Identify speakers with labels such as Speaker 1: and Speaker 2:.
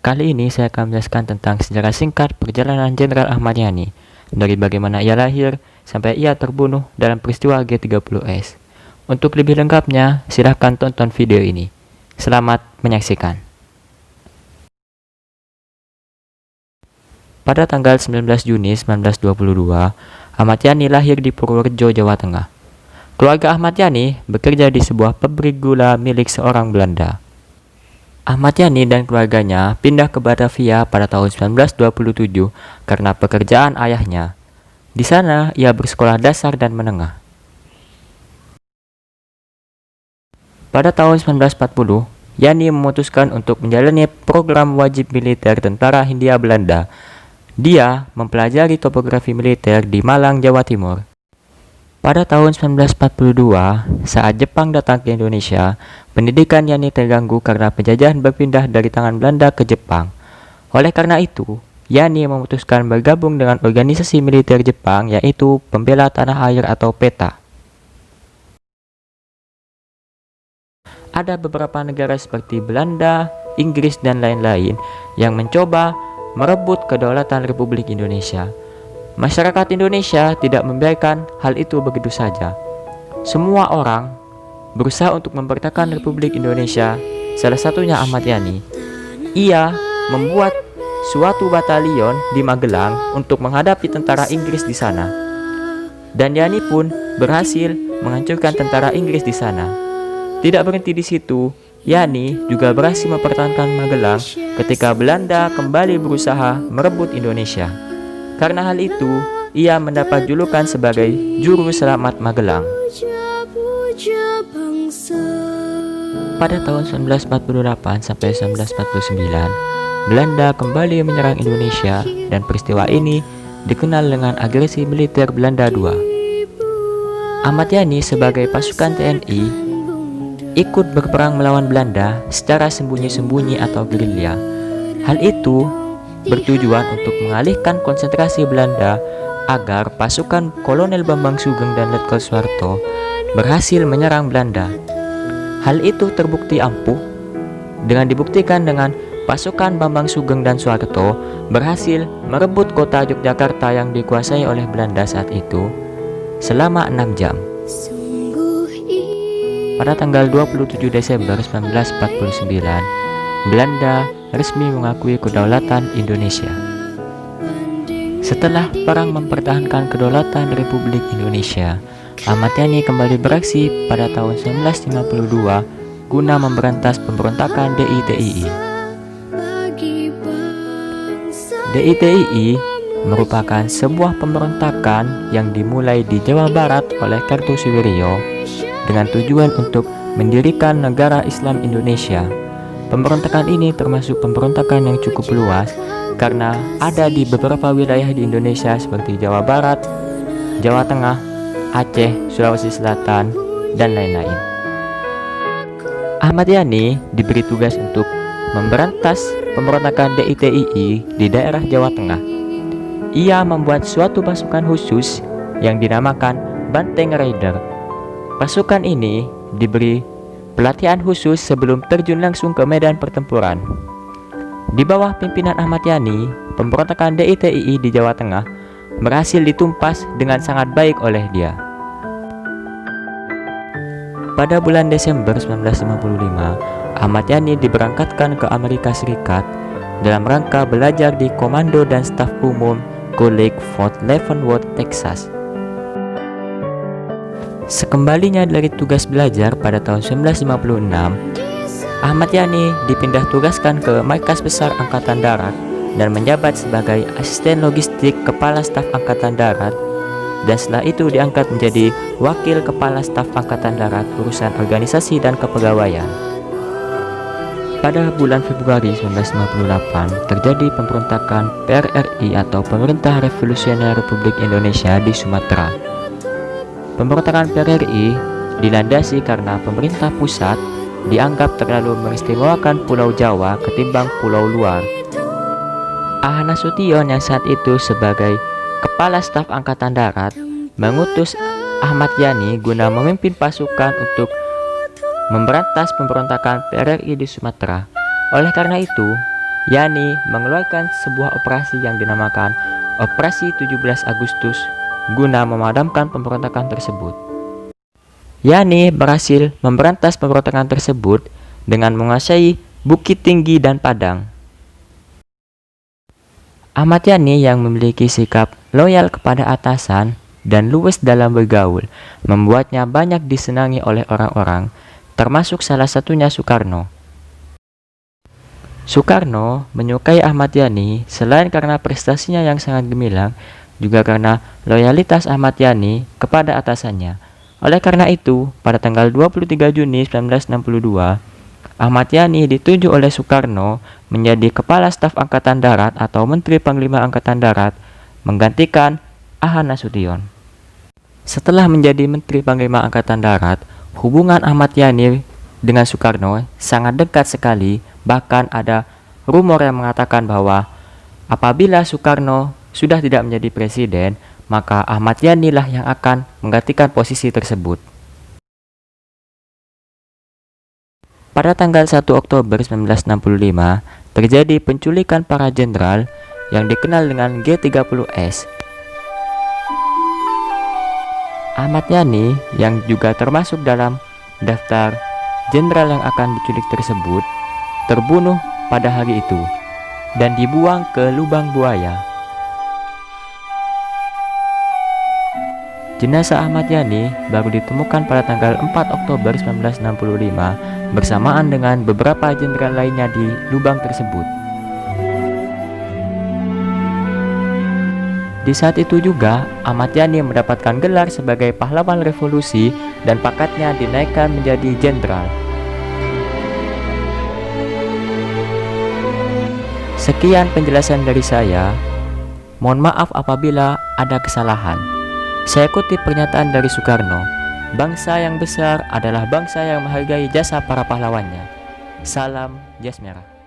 Speaker 1: Kali ini saya akan menjelaskan tentang sejarah singkat perjalanan Jenderal Ahmad Yani, dari bagaimana ia lahir sampai ia terbunuh dalam peristiwa G30S. Untuk lebih lengkapnya, silahkan tonton video ini. Selamat menyaksikan. Pada tanggal 19 Juni 1922, Ahmad Yani lahir di Purworejo, Jawa Tengah. Keluarga Ahmad Yani bekerja di sebuah pabrik gula milik seorang Belanda. Ahmad Yani dan keluarganya pindah ke Batavia pada tahun 1927 karena pekerjaan ayahnya. Di sana ia bersekolah dasar dan menengah. Pada tahun 1940, Yani memutuskan untuk menjalani program wajib militer Tentara Hindia Belanda. Dia mempelajari topografi militer di Malang, Jawa Timur. Pada tahun 1942, saat Jepang datang ke Indonesia, pendidikan Yani terganggu karena penjajahan berpindah dari tangan Belanda ke Jepang. Oleh karena itu, Yani memutuskan bergabung dengan organisasi militer Jepang, yaitu Pembela Tanah Air atau PETA. Ada beberapa negara seperti Belanda, Inggris, dan lain-lain yang mencoba merebut kedaulatan Republik Indonesia. Masyarakat Indonesia tidak membiarkan hal itu begitu saja. Semua orang berusaha untuk mempertahankan Republik Indonesia, salah satunya Ahmad Yani. Ia membuat suatu batalion di Magelang untuk menghadapi tentara Inggris di sana. Dan Yani pun berhasil menghancurkan tentara Inggris di sana. Tidak berhenti di situ, Yani juga berhasil mempertahankan Magelang ketika Belanda kembali berusaha merebut Indonesia. Karena hal itu, ia mendapat julukan sebagai Juru Selamat Magelang. Pada tahun 1948 sampai 1949, Belanda kembali menyerang Indonesia dan peristiwa ini dikenal dengan agresi militer Belanda II. Ahmad Yani sebagai pasukan TNI ikut berperang melawan Belanda secara sembunyi-sembunyi atau gerilya. Hal itu bertujuan untuk mengalihkan konsentrasi Belanda agar pasukan Kolonel Bambang Sugeng dan Letkol Suharto berhasil menyerang Belanda. Hal itu terbukti ampuh dengan dibuktikan dengan pasukan Bambang Sugeng dan Suharto berhasil merebut kota Yogyakarta yang dikuasai oleh Belanda saat itu selama 6 jam. Pada tanggal 27 Desember 1949, Belanda resmi mengakui kedaulatan Indonesia. Setelah perang mempertahankan kedaulatan Republik Indonesia, Ahmad Yani kembali beraksi pada tahun 1952 guna memberantas pemberontakan DITII. DITII merupakan sebuah pemberontakan yang dimulai di Jawa Barat oleh Kartosuwiryo dengan tujuan untuk mendirikan negara Islam Indonesia. Pemberontakan ini termasuk pemberontakan yang cukup luas karena ada di beberapa wilayah di Indonesia seperti Jawa Barat, Jawa Tengah, Aceh, Sulawesi Selatan, dan lain-lain. Ahmad Yani diberi tugas untuk memberantas pemberontakan DITII di daerah Jawa Tengah. Ia membuat suatu pasukan khusus yang dinamakan Banteng Raider. Pasukan ini diberi pelatihan khusus sebelum terjun langsung ke medan pertempuran. Di bawah pimpinan Ahmad Yani, pemberontakan DITII di Jawa Tengah berhasil ditumpas dengan sangat baik oleh dia. Pada bulan Desember 1955, Ahmad Yani diberangkatkan ke Amerika Serikat dalam rangka belajar di Komando dan Staf Umum College Fort Leavenworth, Texas. Sekembalinya dari tugas belajar pada tahun 1956, Ahmad Yani dipindah tugaskan ke Markas Besar Angkatan Darat dan menjabat sebagai Asisten Logistik Kepala Staf Angkatan Darat, dan setelah itu diangkat menjadi Wakil Kepala Staf Angkatan Darat Urusan Organisasi dan Kepegawaian. Pada bulan Februari 1958 terjadi pemberontakan PRRI atau Pemerintah Revolusioner Republik Indonesia di Sumatera. Pemberontakan PRRI dilandasi karena pemerintah pusat dianggap terlalu mengistimewakan Pulau Jawa ketimbang pulau luar. Ah Nasution yang saat itu sebagai Kepala Staf Angkatan Darat mengutus Ahmad Yani guna memimpin pasukan untuk memberantas pemberontakan PRRI di Sumatera. Oleh karena itu, yakni mengeluarkan sebuah operasi yang dinamakan Operasi 17 Agustus guna memadamkan pemberontakan tersebut. Yani berhasil memberantas pemberontakan tersebut dengan menguasai Bukit Tinggi dan Padang. Ahmad Yani yang memiliki sikap loyal kepada atasan dan luwes dalam bergaul membuatnya banyak disenangi oleh orang-orang, termasuk salah satunya Soekarno. Soekarno menyukai Ahmad Yani selain karena prestasinya yang sangat gemilang, juga karena loyalitas Ahmad Yani kepada atasannya. Oleh karena itu, pada tanggal 23 Juni 1962, Ahmad Yani ditunjuk oleh Soekarno menjadi Kepala Staf Angkatan Darat atau Menteri Panglima Angkatan Darat, menggantikan Aha Nasution. Setelah menjadi Menteri Panglima Angkatan Darat, hubungan Ahmad Yani dengan Soekarno sangat dekat sekali, bahkan ada rumor yang mengatakan bahwa apabila Soekarno sudah tidak menjadi presiden, maka Ahmad Yani lah yang akan menggantikan posisi tersebut. Pada tanggal 1 Oktober 1965, terjadi penculikan para jenderal yang dikenal dengan G30S. Ahmad Yani yang juga termasuk dalam daftar jenderal yang akan diculik tersebut, terbunuh pada hari itu dan dibuang ke lubang buaya. Jenazah Ahmad Yani baru ditemukan pada tanggal 4 Oktober 1965 bersamaan dengan beberapa jenderal lainnya di lubang tersebut. Di saat itu juga, Ahmad Yani mendapatkan gelar sebagai pahlawan revolusi dan pangkatnya dinaikkan menjadi jenderal. Sekian penjelasan dari saya. Mohon maaf apabila ada kesalahan. Saya kutip pernyataan dari Soekarno, bangsa yang besar adalah bangsa yang menghargai jasa para pahlawannya. Salam Jas Merah.